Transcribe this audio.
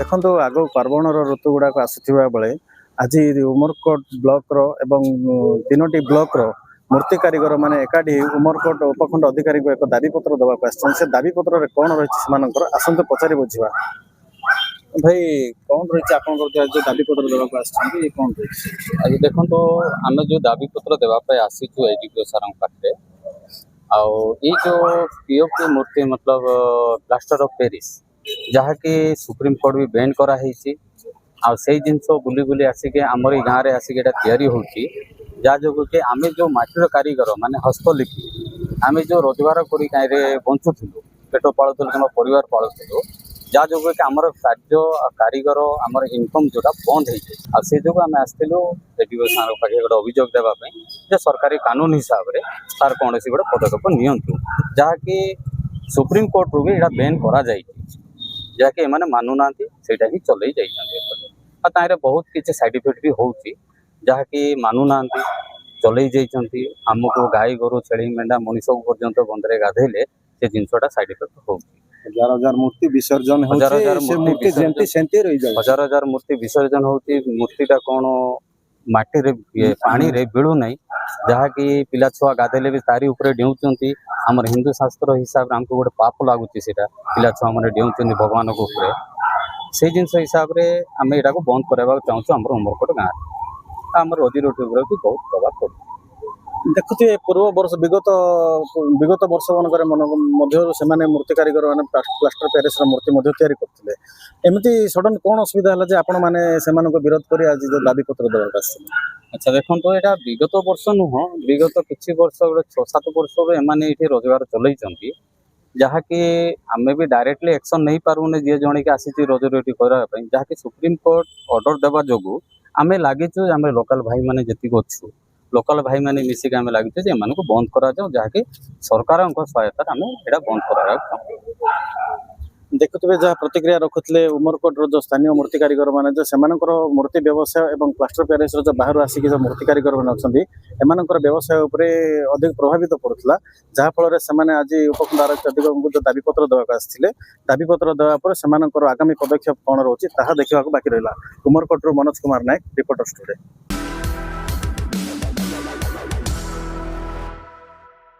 देखो आग पार्वणर ऋतु गुड़ाक आसुवा बेले आज उमरकोट ब्लॉक एवं तीनोटी ब्लॉक मूर्ति कारीगर मैंने एकाठी उमरकोट उपखंड अधिकारी को एक दाबीपत्र देवाक से दाबीपत्र कौन रही आसतु पचारि बुझा भाई कौन रही आप जो दाबीपत्र देवाक कौन रही आज देखो आम जो दाबीपत्र देवाई आसीचु एडीपीओ सार पाखे आई जो पीओपी मूर्ति मतलब प्लास्टर ऑफ पेरिस जहाँकि सुप्रीम कोर्ट भी बैन कराई से जिनस बुली बुली आसिक आमर ई गाँव में आसिक जहाँ जो कि आम जो माटीर कारीगर माने हस्तलिपि आम जो रोजगार कर बंचुलु पेट पालुलु कि परिवार पालुलु जहाँ जो कि आमर कार्य कारीगर आमर इनकम जोटा बंद हो से जो आम आसलु एडीओ सार पाखे गोटे अभियोग देवाई सरकारी कानून हिसाब से तार कौन सी गोटे पदक्षेप नियंतु जहाँकि सुप्रीम कोर्ट रू भी यहाँ बैन करा जहाँकि एम मानुना से चल जाइए बहुत किसी साइड इफेक्ट भी हो जहाँकि मानुना चल जाइए आमको गाई गोरु छेली मेढ़ा मनीष पर्यंत बंदे गाधेले से जिनसा साइड इफेक्ट हो हजार हजार मूर्ति विसर्जन हजार हजार मूर्ति विसर्जन होती मूर्तिटा कौन माटी रे पानी रे बिलू ना जहाँकि पिला छुआ गाधेले भी तारी उपरे डेउचंती आमर हिंदू शास्त्र हिसाब से आमको गोटे पाप लगुच पिला छुआ मैंने डेउचंती भगवान को उपरे से जिन हिसाब से आम यहाँ को बंद करवा चाहूँ आम उमरकोट गाँव आम रोजी रोटी भी बहुत प्रभाव पड़े देखुए पूर्व वर्ष विगत वर्ष मानक से मूर्ति कारीगर मैंने प्लास्टर पेरिस मूर्ति करते एमती सडन कौन असुविधा है आपण मैंने विरोध कर आज जो दाबीपत्र देवाक अच्छा देखो तो यहाँ विगत वर्ष नुह विगत किसी वर्ष गोटे 6-7 वर्ष एमाने ये रोजगार चलती जहाँकि आम भी डायरेक्टली एक्शन नहीं पारूने जी जन की आसी रोजी रोटी करने जहाँकि सुप्रीम कोर्ट ऑर्डर देवा जो आम लगिचु आम लोकल भाई मैंने जी अच्छु लोकल भाई मैंने मिसिक आम लगे एम बंद करा जहाँकि सरकार सहायता आम यहाँ बंद करा देखुए जहाँ प्रतिक्रिया रखुते उमरकोट जो स्थानीय मूर्ति कारीगर मैंने जो से मूर्ति व्यवसाय और प्लास्टर पेरिस जो बाहर आसिक जो मूर्ति कारीगर मैंने अच्छा एम व्यवसाय अधिक प्रभावित पड़ूला जहाँफल से आज उपखंड आरक्षी अधिकारी जो दाबीपत्र देवाक आसते दाबीपत्र देवापर से आगामी पदक्षेप कौन रोचे देखा बाकी रहा उमरकोट मनोज कुमार नायक रिपोर्टर स्टूडियो।